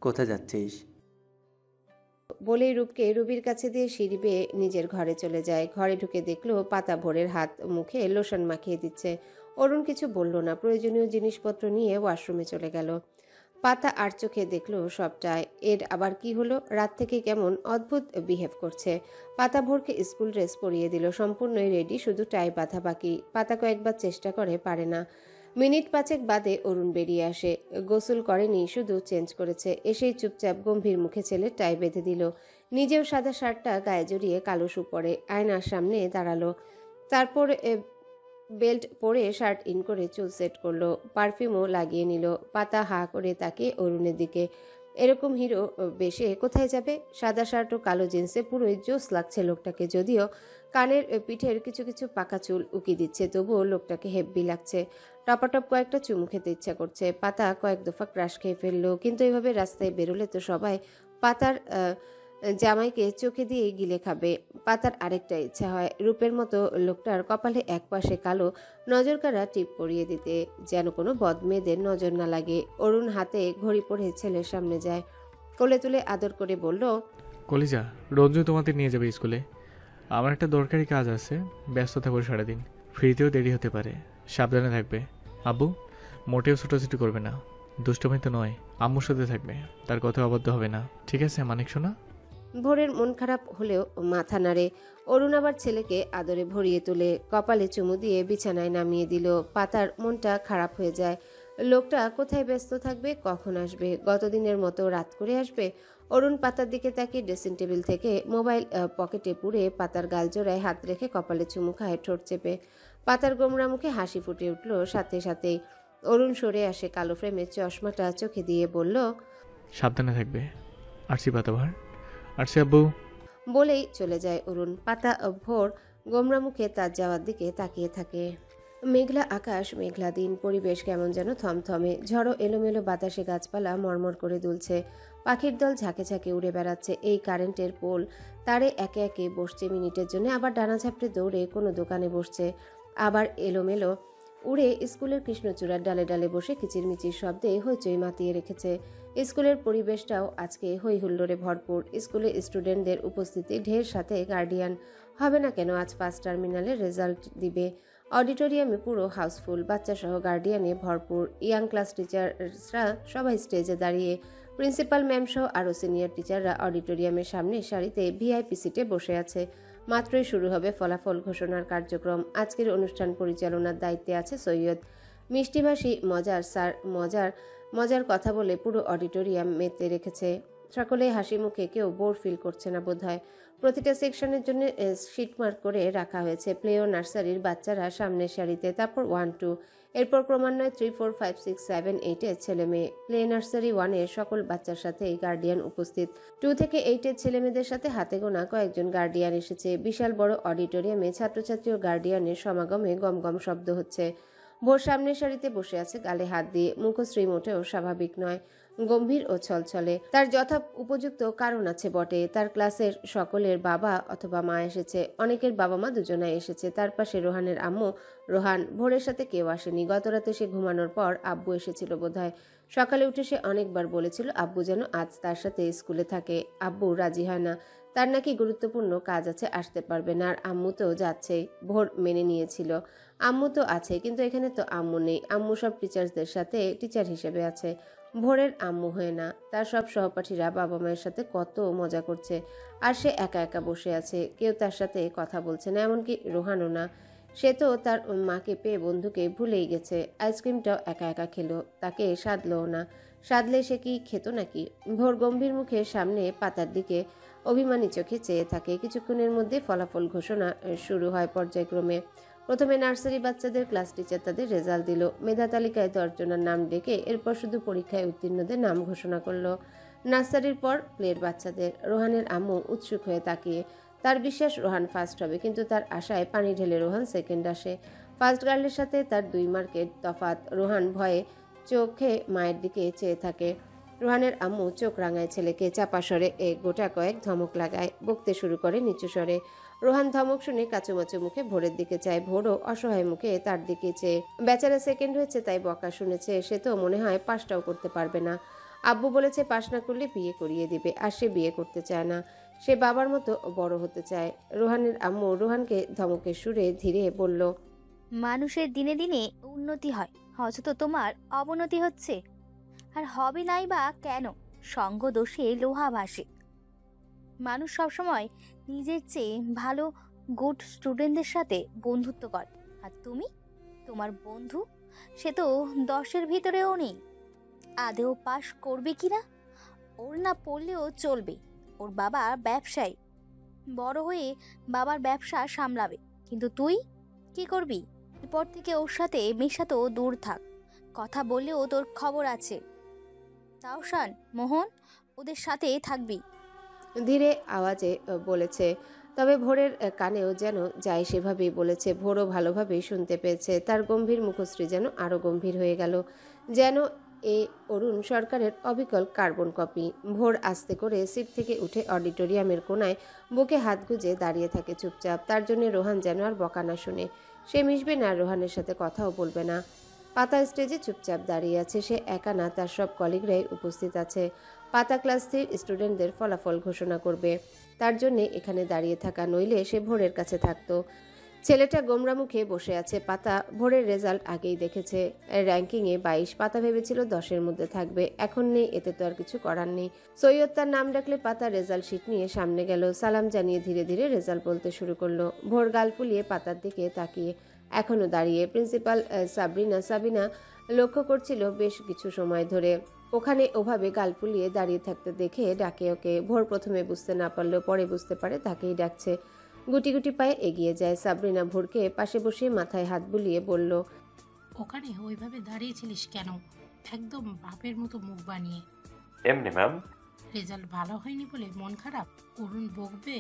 কোথায় যাচ্ছিস? বলেই রূপকে রুবির কাছে দিয়ে সিঁড়ি বেয়ে নিজের ঘরে চলে যায়। ঘরে ঢুকে দেখলো পাতা ভোরের হাত মুখে লোশন মাখিয়ে দিচ্ছে। অরুণ কিছু বলল না, প্রয়োজনীয় জিনিসপত্র নিয়ে ওয়াশরুমে চলে গেল। পাতা আর চোখে দেখলো সবটাই। এর আবার কি হলো? রাত থেকে কেমন অদ্ভুত বিহেভ করছে। পাতা ভোরকে স্কুল ড্রেস পরিয়ে দিল, সম্পূর্ণই রেডি, শুধু টাই বাঁধা বাকি। পাতা কয়েকবার চেষ্টা করে, পারে না। মিনিট পাঁচেক বাদে অরুণ বেরিয়ে আসে। গোসল করেনি, শুধু চেঞ্জ করেছে। এসেই চুপচাপ গম্ভীর মুখে ছেলে টাই বেঁধে দিল। নিজেও সাদা শার্টটা গায়ে জড়িয়ে কালো শু পরে আয়নার সামনে দাঁড়ালো। তারপর বেল্ট পরে শার্ট ইন করে চুল সেট করলো, পারফিউমও লাগিয়ে নিল। পাতা হা করে তাকে অরুণের দিকে। এরকম হিরো বেশে কোথায় যাবে? সাদা শার্ট ও কালো জিন্সে পুরোই জোস লাগছে লোকটাকে। যদিও কানের পিঠের কিছু কিছু পাকা চুল উকি দিচ্ছে, তবুও লোকটাকে হেব্বি লাগছে। টপাটপ কয়েকটা চুমু খেতে ইচ্ছা করছে। পাতা কয়েক দফা ক্রাশ খেয়ে ফেললো, কিন্তু এভাবে রাস্তায় বেরোলে তো সবাই পাতার জামাইকে চোখে দিয়ে গিলে খাবে। পাতার আরেকটা ইচ্ছা হয়, রূপের মতো লোকটার কপালে একপাশে কালো নজরকাড়া টিপ পরিয়ে দিতে, যেন কোনো বদমেয়েদের নজর না লাগে। অরুণ হাতে ঘড়ি পরে ছেলের সামনে যায়, কোলে তুলে আদর করে বলল, কলিজা, রঞ্জু তোমাদের নিয়ে যাবে স্কুলে। আমার একটা দরকারি কাজ আছে, ব্যস্ত থাকবো সারাদিন। ফ্রিতেও দেরি হতে পারে, সাবধানে থাকবে। আব্বু মোটেও ছোটাছুটি করবে না, দুষ্টমি তো নয়, আম্মুর সাথে থাকবে, তার কথা অবাধ্য হবে না, ঠিক আছে মানিক সোনা? ভোরের মন খারাপ হলেও মাথা নাড়ে। অরুণ আবার ছেলেকে আদরে ভরিয়ে তুলে কপালে চুমু দিয়ে বিছানায় নামিয়ে দিল। পাতার মনটা খারাপ হয়ে যায়। লোকটা কোথায় ব্যস্ত থাকবে, কখন আসবে? গতদিনের মতো রাত করে আসবে? অরুণ পাতার দিকে তাকিয়ে ড্রেসিং টেবিল থেকে মোবাইল পকেটে পুরে পাতার গাল জোড়ায় হাত রেখে কপালে চুমু খায় ঠোঁট চেপে। পাতার গোমরা মুখে হাসি ফুটে উঠল সাথে সাথেই। অরুণ সরে আসে, কালো ফ্রেমের চশমাটা চোখে দিয়ে বলল, সাবধানে থাকবে। আরসি পাতাভার, আরসি আব্বু। বলেই চলে যায় অরুণ। পাতা ভোর গোমরা মুখে তার যাওয়ার দিকে তাকিয়ে থাকে। মেঘলা আকাশ, মেঘলা দিন, পরিবেশ কেমন যেন থমথমে। ঝড়ো এলোমেলো বাতাসে গাছপালা মরমর করে দুলছে। পাখির দল ঝাঁকে ঝাঁকে উড়ে বেড়াচ্ছে। এই কারেন্টের পোল তারে একে একে বসছে মিনিটের জন্য, আবার ডানা ঝাপটে দৌড়ে কোনো দোকানে বসছে। আবার এলোমেলো উড়ে স্কুলের কৃষ্ণচূড়ার ডালে ডালে বসে কিচিরমিচির শব্দে হইচই মাতিয়ে রেখেছে। স্কুলের পরিবেশটাও আজকে হই হুল্লোড়ে ভরপুর। স্কুলে স্টুডেন্টদের উপস্থিতি ঢের, সাথে গার্ডিয়ান। হবে না কেন? আজ ফার্স্ট টার্মিনালের রেজাল্ট দিবে। অডিটোরিয়ামে পুরো হাউসফুল, বাচ্চাসহ গার্ডিয়ানে ভরপুর। ইয়াং ক্লাস টিচার্সরা সবাই স্টেজে দাঁড়িয়ে, প্রিন্সিপাল ম্যাম সহ আরও সিনিয়র টিচাররা অডিটোরিয়ামের সামনে সারিতে ভিআইপি সিটে বসে আছে। মাত্রই শুরু হবে ফলাফল ঘোষণার কার্যক্রম। আজকের অনুষ্ঠান পরিচালনার দায়িত্বে আছে সৈয়দ। মিষ্টিভাষী মজার স্যার মজার মজার কথা বলে পুরো অডিটোরিয়াম মেতে রেখেছে। সকলেই হাসি মুখে, কেউ বোর ফিল করছে না বোধহয়। প্রতিটা সেকশনের জন্য শিট মার্ক করে রাখা হয়েছে। প্লে ও নার্সারির বাচ্চারা সামনের সারিতে, তারপর 1-2, এরপর ক্রমান্বয়ে 3-4-5-6-7-8 ছেলে মেয়ে। প্লে নার্সারি 1-এর সকল বাচ্চার সাথে গার্ডিয়ান উপস্থিত। 2 থেকে 8-এর ছেলেমেয়েদের সাথে হাতে গোনা কয়েকজন গার্ডিয়ান এসেছে। বিশাল বড় অডিটোরিয়ামে ছাত্রছাত্রী ও গার্ডিয়ানের সমাগমে গমগম শব্দ হচ্ছে। ভোর সামনের সারিতে বসে আছে, গালে হাত দিয়ে। মুখশ্রী মোটেও স্বাভাবিক নয়, গম্ভীর ও ছলছলে। তার যথা উপযুক্ত কারণ আছে বটে। তার ক্লাসের সকলের বাবা অথবা মা এসেছে, অনেকের বাবা মা দুজনাই এসেছে। তার পাশে রোহানের আম্মু রোহান। ভোরের সাথে কেউ আসেনি। গতরাতে সে ঘুমানোর পর আব্বু এসেছিল বোধহয়। সকালে উঠে সে অনেকবার বলেছিল আব্বু যেন আজ তার সাথে স্কুলে থাকে। আব্বু রাজি হয় না, তার নাকি গুরুত্বপূর্ণ কাজ আছে, আসতে পারবে না। আর আম্মু তো যাচ্ছেই, ভোর মেনে নিয়েছিল। আম্মু তো আছে, কিন্তু এখানে তো আম্মু নেই। আম্মু সব টিচার্সদের সাথে টিচার হিসেবে আছে, ভোরের আম্মু হয়ে না। তার সব সহপাঠীরা বাবা মায়ের সাথে কত মজা করছে, আর সে একা একা বসে আছে। কেউ তার সাথে কথা বলছে না, এমনকি রোহানও না। সে তো তার মাকে পেয়ে বন্ধুকে ভুলেই গেছে। আইসক্রিমটাও একা একা খেলো, তাকে সাধলও না। সাধলে সে কি খেত নাকি? ভোর গম্ভীর মুখে সামনে পাতার দিকে অভিমানী চোখে চেয়ে থাকে। কিছুক্ষণের মধ্যে ফলাফল ঘোষণা শুরু হয় পর্যায়ক্রমে। প্রথমে নার্সারি বাচ্চাদের ক্লাস টিচার তাদের রেজাল্ট দিল। মেধা তালিকায় 10 জনের নাম ডেকে এরপর শুধু পরীক্ষায় উত্তীর্ণদের নাম ঘোষণা করলো। নার্সারির পর প্লের বাচ্চাদের। রোহানের আম্মু উৎসুক হয়ে তাকিয়ে। তার বিশ্বাস রোহান ফার্স্ট হবে, কিন্তু তার আশায় পানি ঢেলে রোহান সেকেন্ড আসে। ফার্স্ট গার্লের সাথে তার 2 মার্কের তফাৎ। রোহান ভয়ে চোখে মায়ের দিকে চেয়ে থাকে। রোহানের আম্মু চোখ রাঙায় ছেলেকে, চাপা স্বরে গোটা কয়েক ধমক লাগায়, বকতে শুরু করে নিচু স্বরে। রোহান ধমক শুনে কাচুমাচু মুখে ভোরের দিকে চায়, ভোরও অসহায় মুখে তার দিকে চেয়ে। বেচারা সেকেন্ড হয়েছে তাই বকা শুনেছে, সে তো মনে হয় পাশটাও করতে পারবে না। আব্বু বলেছে পাশ না করলে বিয়ে করিয়ে দিবে, আর সে বিয়ে করতে চায় না, সে বাবার মতো বড় হতে চায়। রোহানের আম্মু রোহানকে ধমকের সুরে ধীরে বলল, মানুষের দিনে দিনে উন্নতি হয়, অথচ তোমার অবনতি হচ্ছে। আর হবে নাই বা কেন? সঙ্গ দোষে লোহা ভাসে। মানুষ সবসময় নিজের চেয়ে ভালো গুড স্টুডেন্টদের সাথে বন্ধুত্ব করে, আর তুমি, তোমার বন্ধু, সে তো 10-এর ভিতরেও নেই। আদেও পাশ করবে কিনা? ওর না পড়লেও চলবে, ওর বাবা ব্যবসায়ী, বড় হয়ে বাবার ব্যবসা সামলাবে। কিন্তু তুই কি করবি? এরপর থেকে ওর সাথে মেশা তো দূর থাক, কথা বললেও তোর খবর আছে। তাওশান, মোহন, ওদের সাথে থাকবি। ধীরে আওয়াজে বলেছে, তবে ভোরের কানেও যেন যায় সেভাবেই বলেছে। ভোরও ভালোভাবেই শুনতে পেয়েছে। তার গম্ভীর মুখশ্রী যেন আরও গম্ভীর হয়ে গেল, যেন এ অরুণ সরকারের অবিকল কার্বন কপি। ভোর আস্তে করে সিট থেকে উঠে অডিটোরিয়ামের কোনায় বুকে হাত গুজে দাঁড়িয়ে থাকে চুপচাপ। তার জন্য রোহান যেন আর বকা না শুনে। সে মিশবে না, রোহানের সাথে কথাও বলবে না। পাতা স্টেজে চুপচাপ দাঁড়িয়ে আছে, সে একা না, তার সব কলিগরাই উপস্থিত আছে। পাতা ক্লাস 3 স্টুডেন্টদের ফলাফল ঘোষণা করবে, তার জন্যে এখানে দাঁড়িয়ে থাকা, নইলে সে ভোরের কাছে থাকতো। ছেলেটা গোমরা মুখে বসে আছে। পাতা ভোরের রেজাল্ট আগেই দেখেছে, র্যাঙ্কিংয়ে 22। পাতা ভেবেছিল 10-এর মধ্যে থাকবে, এখন নেই, এতে তো আর কিছু করার নেই। সৈয়দ তার নাম ডাকলে পাতা রেজাল্ট শিট নিয়ে সামনে গেল, সালাম জানিয়ে ধীরে ধীরে রেজাল্ট বলতে শুরু করলো। ভোর গাল ফুলিয়ে পাতার দিকে তাকিয়ে এখনো দাঁড়িয়ে। প্রিন্সিপাল সাবিনা লক্ষ্য করছিল বেশ কিছু সময় ধরে। ওখানে ওভাবে গাল ফুলিয়ে দাঁড়িয়ে থাকতে দেখে ডাকে ওকে। ভোর প্রথমে বুঝতে না পারলেও পরে বুঝতে পারে তাকেই ডাকছে। গুটি গুটি পায়ে এগিয়ে যায়। সাবরিনা ভোরকে পাশে বসিয়ে মাথায় হাত বুলিয়ে বলল, ওখানে ওইভাবে দাঁড়িয়েছিলিস কেন? একদম বাপের মতো মুখ বানিয়ে। এমনি ম্যাম। রেজাল্ট ভালো হয়নি বলে মন খারাপ? অরুণ বকবে?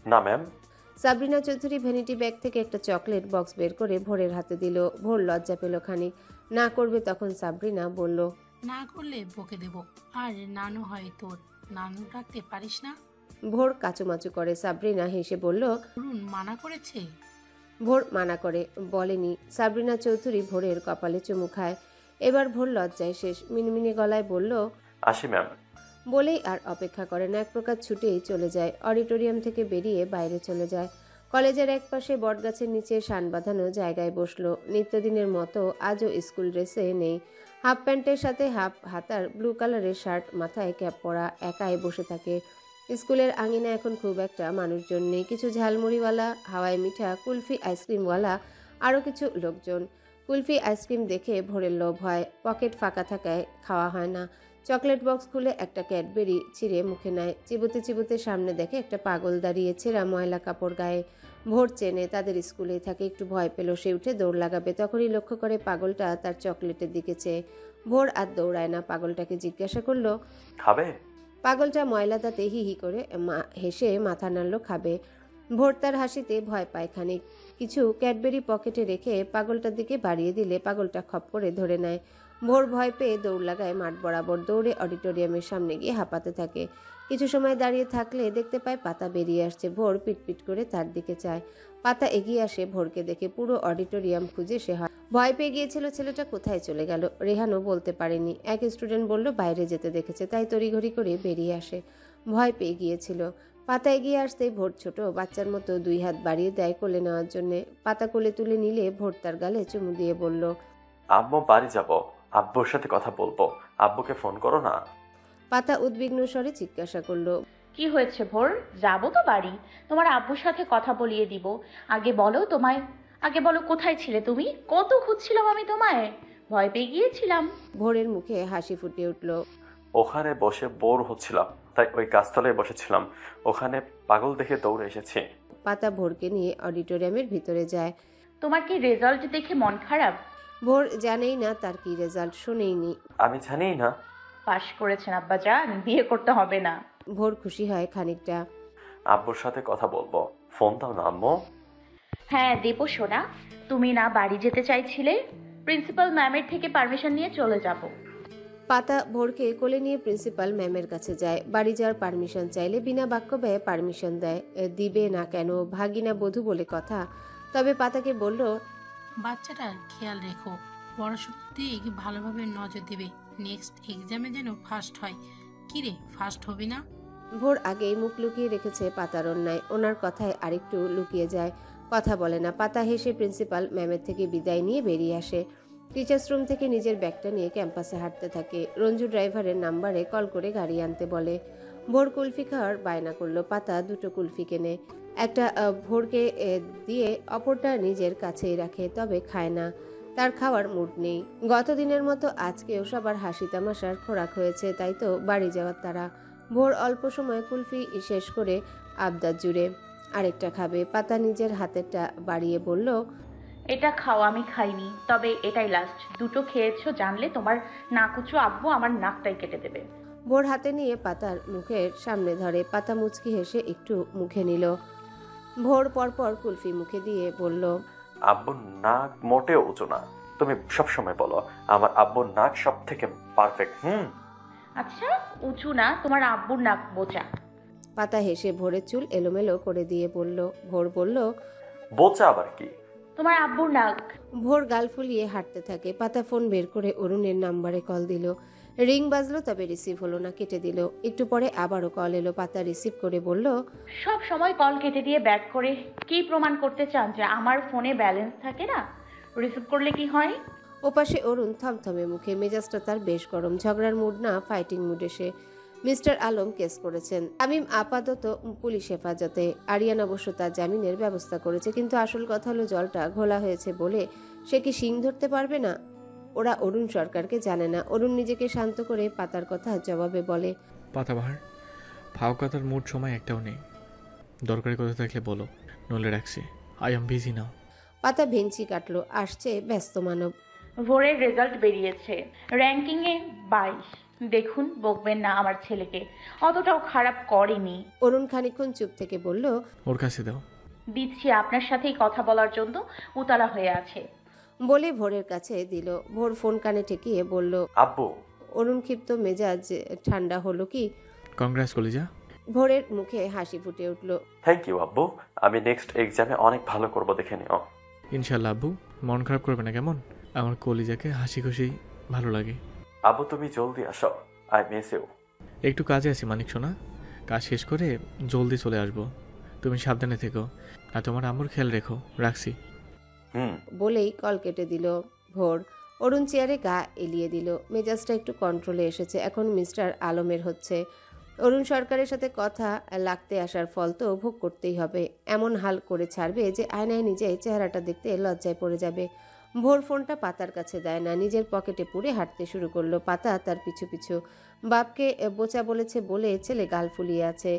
না ma'am. Sabrina Chowdhury vanity bag থেকে একটা চকলেট বক্স বের করে ভোরের হাতে দিল। ভোর লজ্জা পেল খানিক, না করবে তখন সাবরিনা বলল, না করলে বকে দেব। আর নানু হয় তোর, নানু ডাকতে পারিস না? ভোর কাচুমাচু করে। সাবরিনা হেসে বলল, অরুণ মানা করেছে? ভোর মানা করে বলেনি। সাবরিনা চৌধুরী ভোরের কপালে চুমু খায়। এবার ভোর লজ্জায় শেষ, মিনমিনে গলায় বলল, আসি ম্যাম। বলেই আর অপেক্ষা করে না, এক প্রকার ছুটেই চলে যায়। অডিটোরিয়াম থেকে বেরিয়ে বাইরে চলে যায়। কলেজের একপাশে বটগাছের নিচে শান বাঁধানো জায়গায় বসলো। নিত্যদিনের মতো আজও স্কুল ড্রেসে নেই, হাফ প্যান্টের সাথে হাফ হাতার ব্লু কালারের শার্ট, মাথায় ক্যাপ পরা, একাই বসে থাকে। স্কুলের আঙিনা এখন খুব একটা মানুষজন নেই। কিছু ঝালমুড়িওয়ালা, হাওয়াই মিঠা, কুলফি আইসক্রিমওয়ালা, আরও কিছু লোকজন। কুলফি আইসক্রিম দেখে ভোরের লোভ হয়, পকেট ফাঁকা থাকায় খাওয়া হয় না। চকলেট বক্স খুলে একটা ক্যাডবেরি ছিঁড়ে মুখে নেয়। চিবোতে চিবোতে সামনে দেখে একটা পাগল দাঁড়িয়ে, ছেঁড়া ময়লা কাপড় গায়ে। ভোর চেনে, তাদের স্কুলেই থাকে। একটু ভয় পেল, সে উঠে দৌড় লাগাবে, তখনই লক্ষ্য করে পাগলটা তার চকলেটের দিকে চেয়ে। ভোর আর দৌড়ায় না, পাগলটাকে জিজ্ঞাসা করলো, খাবে? পাগলটা ময়লা দাঁতে হি হি করে হেসে মাথা নাড়ল, খাবে। ভোর তার হাসিতে ভয় পায় খানিক। কিছু ক্যাডবেরি পকেটে রেখে পাগলটার দিকে বাড়িয়ে দিলে পাগলটা খপ করে ধরে নেয়। ভোর ভয় পেয়ে দৌড় লাগায় মাঠ বরাবর, দৌড়ে অডিটোরিয়ামের সামনে গিয়ে হাঁপাতে থাকে। কিছু সময় দাঁড়িয়ে থাকলে দেখতে পায় পাতা বেরিয়ে আসছে। ভোর পিটপিট করে তার দিকে চায়। পাতা এগিয়ে আসে ভোরকে দেখে। পুরো অডিটোরিয়াম খুঁজে সে হয়। ভয় পেয়ে গিয়েছিল ছেলেটা কোথায় চলে গেল। রেহানও বলতে পারেনি। এক স্টুডেন্ট বলল বাইরে যেতে দেখেছে, তাই তড়িঘড়ি করে বেরিয়ে আসে। ভয় পেয়ে গিয়েছিল। পাতা এগিয়ে আসতেই ভোর ছোট বাচ্চার মতো 2 হাত বাড়িয়ে দেয় কোলে নেওয়ার জন্যে। পাতা কোলে তুলে নিলে ভোর তার গালে চুমু দিয়ে বলল, আম্মু বাড়ি যাব, আব্বুর সাথে কথা বলবো, আব্বুকে ফোন করো না। পাতা উদ্বিগ্ন স্বরে জিজ্ঞাসা করলো, কি হয়েছে ভোর? যাবো তো বাড়ি, তোমার আব্বুর সাথে কথা বলিয়ে দিব। আগে বলো কোথায় ছিলে তুমি? কত খুঁজছিলাম আমি তোমায়, ভয় পেয়ে গিয়েছিলাম। ভোরের মুখে হাসি ফুটে উঠল। ওখানে বসে বোর হচ্ছিলাম, তাই ওই গাছতলায় বসেছিলাম, ওখানে পাগল দেখে দৌড়ে এসেছি। পাতা ভোরকে নিয়ে অডিটোরিয়ামের ভিতরে যায়। তোমার কি রেজাল্ট দেখে মন খারাপ? ভোর জানেই না তার কি রেজাল্ট, শুনেইনি। আমি জানি না। পাশ করেছেন আব্বা জান, বিয়ে করতে হবে না। ভোর খুশি হয় খানিকটা। আব্বুর সাথে কথা বলবো, ফোন দাও না আম্মু। হ্যাঁ দেবো সোনা, তুমি না বাড়ি যেতে চাইছিলে? প্রিন্সিপাল ম্যামের থেকে পারমিশন নিয়ে চলে যাব। পাতা ভোরকে কোলে নিয়ে প্রিন্সিপাল ম্যামের কাছে যায়। বাড়ি যাওয়ার পারমিশন চাইলে বিনা বাক্য ব্যয়ে পারমিশন দেয়। দিবে না কেন, ভাগিনা বধূ বলে কথা। তবে পাতাকে বলল, বাচ্চাটার খেয়াল রেখো, পড়াশোনার দিক ভালোভাবে নজর দেবে, নেক্সট এক্সামে যেন ফার্স্ট হয়। কিরে, ফার্স্ট হবি না? ভোর আগেই মুখ লুকিয়ে রেখেছে পাতার অন্যায়, ওনার কথায় আরেকটু লুকিয়ে যায়, কথা বলে না। পাতা হেসে প্রিন্সিপাল ম্যামের থেকে বিদায় নিয়ে বেরিয়ে আসে। টিচার্স রুম থেকে নিজের ব্যাগটা নিয়ে ক্যাম্পাসে হাঁটতে থাকে। রঞ্জু ড্রাইভারের নাম্বারে কল করে গাড়ি আনতে বলে। ভোর কুলফি খাওয়ার বায়না করলো। পাতা দুটো কুলফি কেনে, একটা ভোরকে দিয়ে অপরটা নিজের কাছেই রাখে, তবে খায় না, তার খাওয়ার মুড নেই। গতদিনের মতো আজকেও সবার হাসি তামাশার খোরাক হয়েছে, তাই তো বাড়ি যাওয়ার তারা। ভোর অল্প সময় কুলফি শেষ করে আবদার জুড়ে আরেকটা খাবে। পাতা নিজের হাতেরটা বাড়িয়ে বলল, এটা খাও, আমি খাইনি, তবে এটাই লাস্ট। দুটো খেয়েছো জানলে তোমার নাকুচু আব্বু আমার নাকটাই কেটে দেবে। ভোর হাতে নিয়ে পাতার মুখের সামনে ধরে। পাতা মুচকি হেসে একটু মুখে নিল। ভোর পরপর কুলফি মুখে দিয়ে বলল, আব্বুর নাক মোটেও উঁচু না। তুমি সবসময় বলো আমার আব্বুর নাক সব থেকে পারফেক্ট। আচ্ছা, উঁচু না, তোমার আব্বুর নাক বোচা। পাতা হেসে ভোরের চুল এলোমেলো করে দিয়ে বলল। ভোর বলল, বোচা আবার কি? তোমার আব্বুর নাক। ভোর গাল ফুলিয়ে হাঁটতে থাকে। পাতা ফোন বের করে অরুণের নাম্বারে কল দিল। রিং বাজলো, তবে রিসিভ হলো না, কেটে দিল। একটু পরে আবারও কল এলো। পাতা রিসিভ করে বলল, সব সময় কল কেটে দিয়ে ব্যাক করে কি প্রমাণ করতে চান যে আমার ফোনে ব্যালেন্স থাকে না? রিসিভ করলে কি হয়? ওপাশে অরুণ থমথমে মুখে, মেজাজটা তার বেশ গরম। ঝগড়ার মুড না, ফাইটিং মুডে সে। মিস্টার আলম কেস করেছেন, তামিম আপাতত পুলিশ হেফাজতে। আরিয়ান অবশ্য তার জামিনের ব্যবস্থা করেছে, কিন্তু আসল কথা হলো জলটা ঘোলা হয়েছে বলে সে কি শিং ধরতে পারবে না? ওরা অরুণ সরকারকে জানে না। অরুণ নিজেকে শান্ত করে পাতার কথা জবাবে বলে, পাতাবাহার, ফাও কথার মুড সময় একটাও নেই। দরকারি কথা থাকলে বলো, নলে রাখছি। I am busy now. পাতা ভেঞ্চি কাটলো। আসছে ব্যস্ত মানব। ভোরের রেজাল্ট বেরিয়েছে, র্যাঙ্কিংয়ে 22। দেখুন, বকবেন না আমার ছেলেকে, অতটাও খারাপ করেনি। অরুণ খানিকক্ষণ চুপ থেকে বলল, ওর কাছে দাও। দিচ্ছি, আপনার সাথেই কথা বলার জন্য উতলা হয়ে আছে। বলে ভোরের কাছে দিল। ভোর ফোন কানে ঠেকিয়ে বলল, আব্বু। অরুণ ক্ষিপ্ত মেজাজ ঠান্ডা হলো কি? কংগ্রেস কলিজা। ভোরের মুখে হাসি ফুটে উঠল। থ্যাংক ইউ আব্বু, আমি নেক্সট এক্সামে অনেক ভালো করব, দেখে নিও। ইনশাল্লাহ আব্বু, মন খারাপ করবে না কেমন? আমার কলিজাকে হাসি খুশি ভালো লাগে। আব্বু তুমি জলদি আসো, আই মিস ইউ। একটু কাজে আছি মানিক সোনা, কাজ শেষ করে জলদি চলে আসবো। তুমি সাবধানে থেকো, আর তোমার আম্মুর খেয়াল রেখো। রাখছি। বলেই কল কেটে দিল ভোর। অরুণ চেয়ারে গা এলিয়ে দিল। মেজাজটা একটু কন্ট্রোলে এসেছে। এখন মিস্টার আলমের হচ্ছে। অরুণ সরকারের সাথে কথা লাগতে আসার ফল তো ভোগ করতেই হবে। এমন হাল করে ছাড়বে যে আয়নায় নিজে চেহারাটা দেখতে লজ্জায় পড়ে যাবে। ভোর ফোনটা পাতার কাছে দেয় না, নিজের পকেটে পুরে হাঁটতে শুরু করলো। পাতা তার পিছু পিছু। বাপকে বোচা বলেছে বলে ছেলে গাল ফুলিয়ে আছে।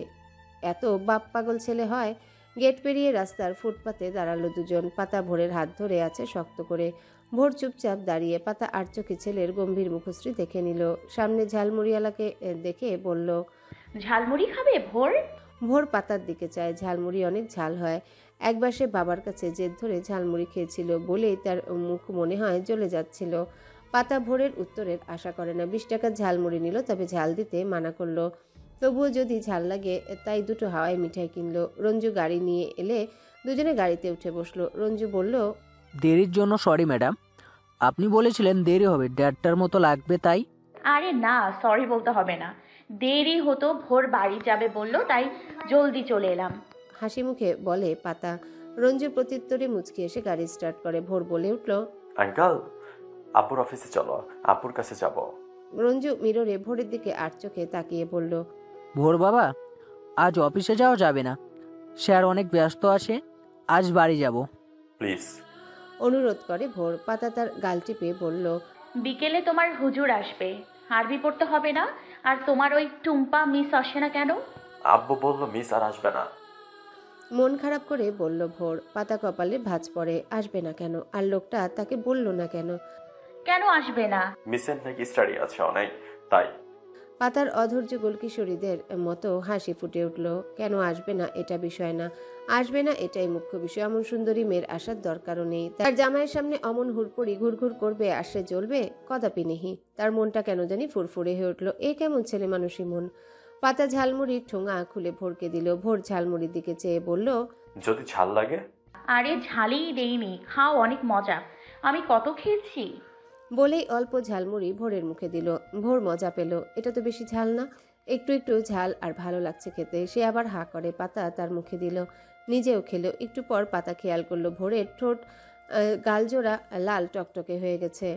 এত বাপ পাগল ছেলে হয়? গেট পেরিয়ে রাস্তার ফুটপাতে দাঁড়ালো দুজন। পাতা ভোরের হাত ধরে আছে শক্ত করে। ভোর চুপচাপ দাঁড়িয়ে। পাতা আর চোখে ছেলের গম্ভীর মুখশ্রী দেখে নিল। সামনে ঝালমুড়িওয়ালাকে দেখে বলল, ঝালমুড়ি খাবে ভোর? ভোর পাতার দিকে চায়। ঝালমুড়ি অনেক ঝাল হয়। একবার সে বাবার কাছে জেদ ধরে ঝালমুড়ি খেয়েছিল বলেই তার মুখ মনে হয় জ্বলে যাচ্ছিল। পাতা ভোরের উত্তরের আশা করে না। 20 টাকার ঝালমুড়ি নিল, তবে ঝাল দিতে মানা করলো। তবুও যদি ঝাল লাগে, তাই দুটো হাওয়াই মিঠাই কিনলো। রঞ্জু গাড়ি নিয়ে এলে দুজনে গাড়িতে উঠে বসলো। রঞ্জু বলল, দেরির জন্য সরি ম্যাডাম, আপনি বলেছিলেন দেরি হবে, 1:30টার মতো লাগবে তাই। আরে না, সরি বলতে হবে না, দেরি হতো, ভোর বাড়ি যাবে বললো, তাই জলদি চলে এলাম। হাসি মুখে বলে পাতা। রঞ্জু প্রত্যুত্তরে মুচকি এসে গাড়ি স্টার্ট করে। ভোর বলে উঠল, আঙ্কাল, আব্বুর অফিসে চলো, আব্বুর কাছে যাব। রঞ্জু মিররে ভোরের দিকে আর চোখে তাকিয়ে বলল, ভোর বাবা, আজ অফিসে যাওয়া যাবে না, স্যার অনেক ব্যস্ত আছে, আজ বাড়ি যাব। প্লিজ। অনুরোধ করে ভোর। পাতা তার গাল টিপে বলল, বিকেলে তোমার হুজুর আসবে, আরবি পড়তে হবে না? আর তোমার ওই টুম্পা মিস আসে না কেন? আব্বু বললো মিস আর আসবে না। মন খারাপ করে বলল ভোর। পাতা কপালে ভাঁজ পড়ে। আসবে না কেন? আর লোকটা তাকে বলল না কেন? কেন আসবে না? মিসের নাকি স্টাডি আছে অনেক, তাই। পাতার অধৈর্য গোলকিশোরীদের মতো হাসি ফুটে উঠল। কেন আসবে না এটা বিষয় না, আসবে না এটাই মুখ্য বিষয়। এমন সুন্দরী মেয়ের আসার দরকারও নেই। তার জামাইয়ের সামনে অমন হুড়পুড়ি ঘুরঘুর করবে আর সে জ্বলবে, কদাপি নেহি। তার মনটা কেন জানি ফুরফুরে হয়ে উঠল। এ কেমন ছেলে মানুষই মন। পাতা ঝালমুড়ির ঠোঙা খুলে ভোরকে দিল। ভোর ঝালমুড়ির দিকে চেয়ে বলল, যদি ঝাল লাগে। আরে ঝালেই দেইনি, খাও, অনেক মজা, আমি কত খেয়েছি। বলেই অল্প ঝালমুড়ি ভোরের মুখে দিল। ভোর মজা পেল। এটা তো বেশি ঝাল না, একটু একটু ঝাল আর ভালো লাগছে খেতে। সে আবার হা করে পাতা তার মুখে দিল, নিজেও খেলো। একটু পর পাতা খেয়াল করলো ভোরের ঠোঁট গালজোড়া লাল টকটকে হয়ে গেছে।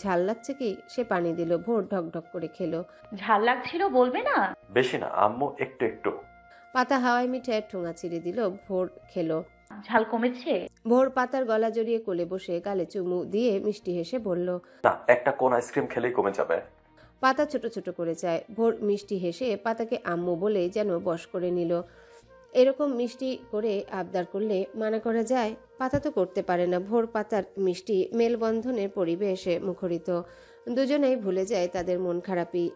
ঝাল লাগছে কি? সে পানি দিল। ভোর ঢকঢক করে খেলো। ঝাল লাগছিল বলবে না? বেশি না আম্মু, একটু একটু। পাতা হাওয়াই মিঠাইয়ের ঠোঙা ছিঁড়ে দিল। ভোর খেলো। ঝাল কমেছে? ভোর পাতার গলা জড়িয়ে কোলে বসে গালে চুমু দিয়ে মিষ্টি হেসে বলল, না, একটা কোন আইসক্রিম খেলেই কমে যাবে। পাতা ছোট ছোট করে চায়। ভোর মিষ্টি হেসে পাতাকে আম্মু বলে যেন বশ করে নিল। এরকম মিষ্টি করে আবদার করলে মানা করা যায়? পাতা তো করতে পারে না। ভোর পাতার মিষ্টি মেলবন্ধনের পরিবেশে মুখরিত। দুজনেই ভুলে যায় তাদের মন খারাপই।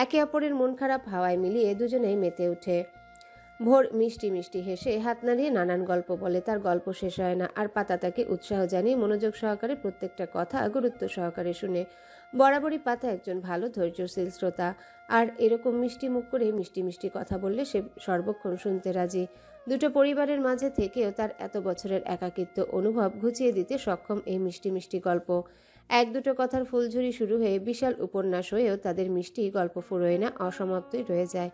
একে অপরের মন খারাপ হাওয়ায় মিলিয়ে দুজনেই মেতে ওঠে। ভোর মিষ্টি মিষ্টি হেসে হাত নাড়িয়ে নানান গল্প বলে। তার গল্প শেষ হয় না। আর পাতা তাকে উৎসাহ জানিয়ে মনোযোগ সহকারে প্রত্যেকটা কথা গুরুত্ব সহকারে শুনে। বরাবরই পাতা একজন ভালো ধৈর্যশীল শ্রোতা। আর এরকম মিষ্টি মুখ করে মিষ্টি মিষ্টি কথা বললে সে সর্বক্ষণ শুনতে রাজি। দুটো পরিবারের মাঝে থেকেও তার এত বছরের একাকিত্ব অনুভব ঘুচিয়ে দিতে সক্ষম এই মিষ্টি মিষ্টি গল্প। এক দুটো কথার ফুলঝুরি শুরু হয়ে বিশাল উপন্যাস হয়েও তাদের মিষ্টি গল্প ফুরোয় না, অসমাপ্তই রয়ে যায়।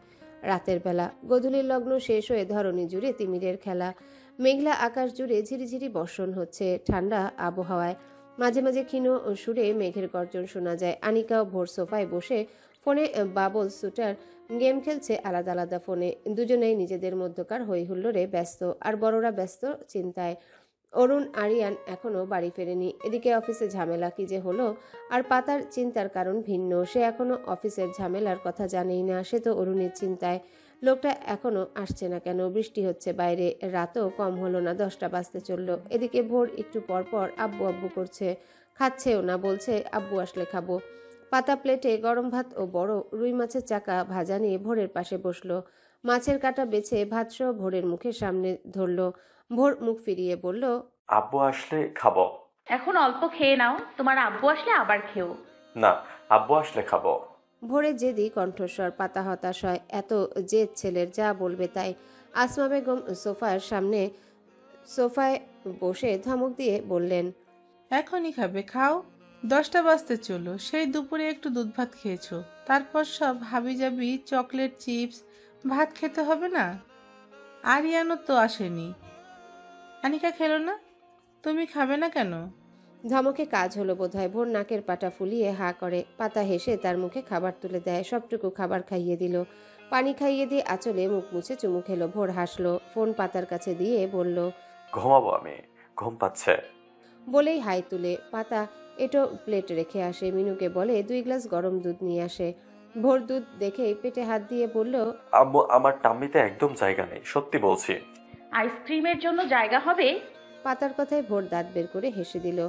রাতের বেলা গোধূলির লগ্ন শেষ হয়ে ধরণী জুড়ে তিমিরের খেলা। মেঘলা আকাশ জুড়ে ঝিরিঝিরি বর্ষণ হচ্ছে ঠান্ডা আবহাওয়ায়। মাঝে মাঝে ক্ষীণ সুরে মেঘের গর্জন শোনা যায়। আনিকা ও ভোর সোফায় বসে ফোনে বাবল শুটার গেম খেলছে আলাদা আলাদা ফোনে। দুজনেই নিজেদের মধ্যকার হই হুল্লোড়ে ব্যস্ত, আর বড়রা ব্যস্ত চিন্তায়। অরুণ আরিয়ান এখনো বাড়ি ফেরেনি। এদিকে অফিসে ঝামেলা কি যে হলো। আর পাতার চিন্তার কারণ ভিন্ন। সে এখনো অফিসের ঝামেলার কথা জানেই না। সে তো অরুণের চিন্তায়, লোকটা এখনো আসছে না কেন? বৃষ্টি হচ্ছে বাইরে, রাতও কম হলো না, 10টা বাজতে চললো। এদিকে ভোর একটু পর পর আব্বু আব্বু করছে, খাচ্ছেও না, বলছে আব্বু আসলে খাবো। পাতা প্লেটে গরম ভাত ও বড় রুই মাছের চাকা ভাজা নিয়ে ভোরের পাশে বসলো। মাছের কাঁটা বেছে ভাতসহ ভোরের মুখের সামনে ধরলো। ভোর মুখ ফিরিয়ে বলল, আব্বু আসলে খাবো। এখন অল্প খেয়ে নাও, তোমার আব্বু আসলে আবার খেও। না, আব্বু আসলে খাবো। ভোরে জেদি কণ্ঠস্বর। পাতা হতাশ হয়। এত জেদ ছেলের, যা বলবে তাই। আসমা বেগম সোফায় বসে ধমক দিয়ে বললেন, এখনই খাবে, খাও। 10টা বাজতে চলো, সেই দুপুরে একটু দুধ ভাত খেয়েছো, তারপর সব হাবিজাবি চকলেট চিপস ভাত খেতে হবে না? আরিয়ানও তো আসেনি, আনিকা খেলো না, তুমি খাবে না কেন? ধমকে কাজ হলো বোধহয়। ভোর নাকের পাটা ফুলিয়ে হা করে। পাতা হেসে তার মুখে খাবার তুলে দেয়। সবটুকু খাবার খাইয়ে দিল। পানি খাইয়ে দিয়ে আঁচলে মুখ মুছে চুমু খেলো। ভোর হাসলো। ফোন পাতার কাছে দিয়ে বলল, ঘুমাবো আমি, ঘুম পাচ্ছে। বলেই হাই তুলে পাতা এটো প্লেট রেখে আসে। মিনুকে বলে 2 গ্লাস গরম দুধ নিয়ে আসে। ভোর দুধ দেখেই পেটে হাত দিয়ে বলল, আম্মু, আমার টাম্মিতে একদম জায়গা নেই, সত্যি বলছি। আইসক্রিমের জন্য জায়গা হবে? পাতার কথায় ভোর দাঁত বের করে হেসে দিল।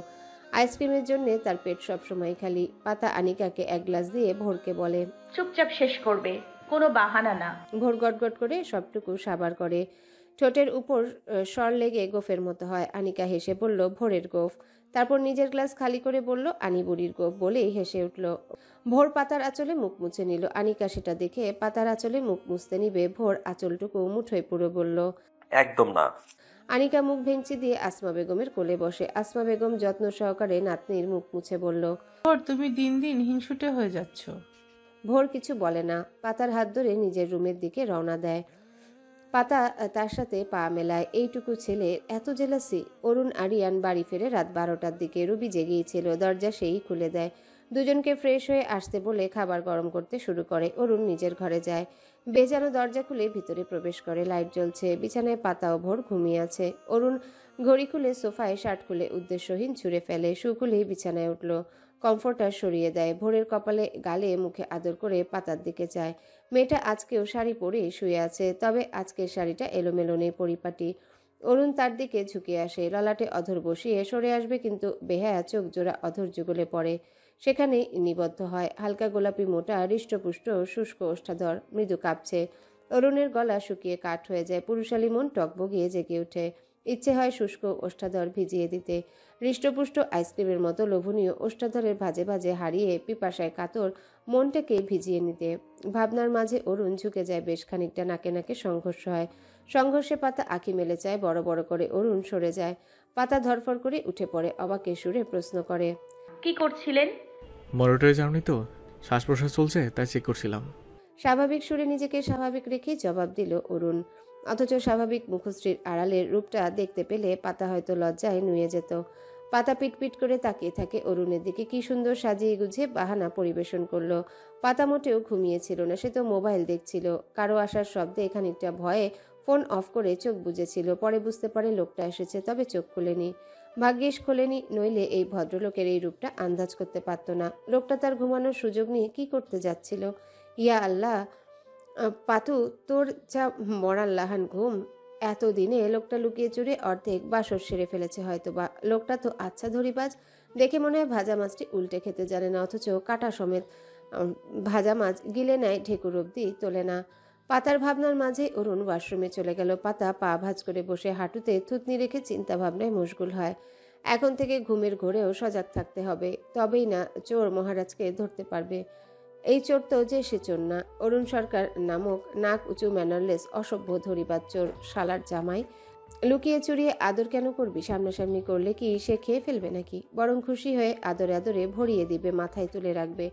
আইসক্রিমের জন্য তার পেট সবসময় খালি। পাতা আনিকাকে 1 গ্লাস দিয়ে ভোরকে বলে, চুপচাপ শেষ করবে, কোনো বাহানা না। ভোর গটগট করে সবটুকু সাবার করে। ঠোঁটের উপর স্বর লেগে গোফের মতো হয়। আনিকা হেসে বলল, ভোরের গোফ। তারপর নিজের গ্লাস খালি করে বলল, আনি বুড়ির গোফ, বলেই হেসে উঠল। ভোর পাতার আঁচলে মুখ মুছে নিল। আনিকা সেটা দেখে পাতার আঁচলে মুখ মুছতে নিবে। ভোর আঁচলটুকু মুঠোয় পুরো বলল, একদম না। আনিকা মুখ ভেঙচি দিয়ে আসমা বেগমের কোলে বসে। আসমা বেগম যত্ন সহকারে নাতনির মুখ মুছে বলল, ওর তুমি দিন দিন হিংসুটে হয়ে যাচ্ছ। ভোর কিছু বলে না। পাতার হাত ধরে নিজের রুমের দিকে রওনা দেয়। পাতা তার সাথে পা মেলায়। এইটুকু ছেলে এত জেলাসি। অরুণ আরিয়ান বাড়ি ফেরে রাত 12টার দিকে। রুবি জেগেই ছিল। দরজা সেই খুলে দেয়। দুজনকে ফ্রেশ হয়ে আসতে বলে খাবার গরম করতে শুরু করে। অরুণ নিজের ঘরে যায়। বেজানো দরজা খুলে ভিতরে প্রবেশ করে। লাইট জ্বলছে। বিছানায় পাতা ও ভোর ঘুমিয়ে আছে। অরুণ ঘড়ি খুলে সোফায় শার্ট খুলে উদ্দেশ্যহীন ছুঁড়ে ফেলে। শু খুলেই বিছানায় উঠল। কমফোর্টার সরিয়ে দেয়। ভোরের কপালে গালে মুখে আদর করে পাতার দিকে চায়। মেয়েটা আজকেও শাড়ি পরে শুয়ে আছে, তবে আজকের শাড়িটা এলোমেলো নেই, পরিপাটি। অরুণ তার দিকে ঝুঁকে আসে। ললাটে অধর বসিয়ে সরে আসবে, কিন্তু বেহায়া চোখ জোড়া অধর যুগলে পড়ে। সেখানেই নিবদ্ধ হয়। হালকা গোলাপি মোটা হৃষ্টপুষ্ট শুষ্ক ওষ্ঠাধর মৃদু কাঁপছে। অরুণের গলা শুকিয়ে কাঠ হয়ে যায়। পুরুষালী মন টকবগিয়ে জেগে ওঠে। ইচ্ছে হয় শুষ্ক ওষ্ঠাধর ভিজিয়ে দিতে। হৃষ্টপুষ্ট আইসক্রিমের মতো লোভনীয় ওষ্ঠাধরের ভাজে ভাজে হারিয়ে পিপাসায় কাতর মনটাকে ভিজিয়ে নিতে। ভাবনার মাঝে অরুণ ঝুঁকে যায় বেশ খানিকটা। নাকে নাকে সংঘর্ষ হয়। সংঘর্ষে পাতা আঁখি মেলে চায় বড় বড় করে। অরুণ সরে যায়। পাতা ধরফর করে উঠে পড়ে। অবাকের সুরে প্রশ্ন করে, কি করছিলেন? মনিটরে যাওনি তো? শ্বাস প্রশ্বাস চলছে, তাই চেক করছিলাম। স্বাভাবিক সুরে নিজেকে স্বাভাবিক রেখে জবাব দিল অরুণ। অথচ স্বাভাবিক মুখশ্রীর আড়ালের রূপটা দেখতে পেলে পাতা হয়তো লজ্জায় নুয়ে যেত। পাতা পিটপিট করে তাকিয়ে থাকে অরুণের দিকে। কি সুন্দর সাজিয়ে গুছিয়ে বাহানা পরিবেশন করলো। পাতা মোটেও ঘুমিয়েছিল না, সে তো মোবাইল দেখছিল। কারো আসার শব্দে খানিকটা ভয়ে ফোন অফ করে চোখ বুজেছিল। পরে বুঝতে পারে লোকটা এসেছে, তবে চোখ খুলেনি। ভাগ্যিস খোলেনি, নইলে এই ভদ্রলোকের এই রূপটা আন্দাজ করতে পারত না। লোকটা তার ঘুমানোর সুযোগ নিয়ে কি করতে যাচ্ছিল। ইয়া আল্লাহ, পাতু তোর যা মরার লাহান ঘুম। এতদিনে লোকটা লুকিয়ে চুরে অর্ধেক বাসর সেরে ফেলেছে হয়তো বা। লোকটা তো আচ্ছা ধরিবাজ। দেখে মনে হয় ভাজা মাছটি উল্টে খেতে জানে না, অথচ কাটা সমেত ভাজা মাছ গিলে নেয়, ঢেকুর অব্দি তোলে না। পাতার ভাবনার মাঝে অরুণ ওয়াশরুমে চলে গেল। পাতা পা ভাঁজ করে বসে হাঁটুতে থুতনি রেখে চিন্তা ভাবনায় মশগুল হয়। এখন থেকে ঘুমের ঘোরেও সজাগ থাকতে হবে, তবেই না চোর মহারাজকে ধরতে পারবে। এই চোর তো যে সে চোর না, অরুণ সরকার নামক নাক উঁচু ম্যানারলেস অসভ্য ধরিবাজ চোর শালার জামাই। লুকিয়ে চুরিয়ে আদর কেন করবি? সামনাসামনি করলে কি সে খেয়ে ফেলবে নাকি? বরং খুশি হয়ে আদরে আদরে ভরিয়ে দিবে, মাথায় তুলে রাখবে।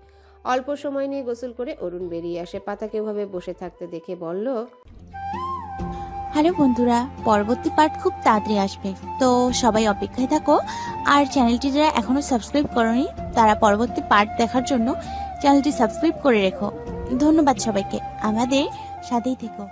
অল্প সময় নিয়ে গোসল করে অরুণ বেরিয়ে আসে। পাতাকে ওভাবে বসে থাকতে দেখে বলল, হ্যালো বন্ধুরা, পরবর্তী পার্ট খুব তাড়াতাড়ি আসবে, তো সবাই অপেক্ষায় থাকো। আর চ্যানেলটি যারা এখনো সাবস্ক্রাইব করনি তারা পরবর্তী পার্ট দেখার জন্য চ্যানেলটি সাবস্ক্রাইব করে রেখো। ধন্যবাদ সবাইকে, আমাদের সাথেই থেকো।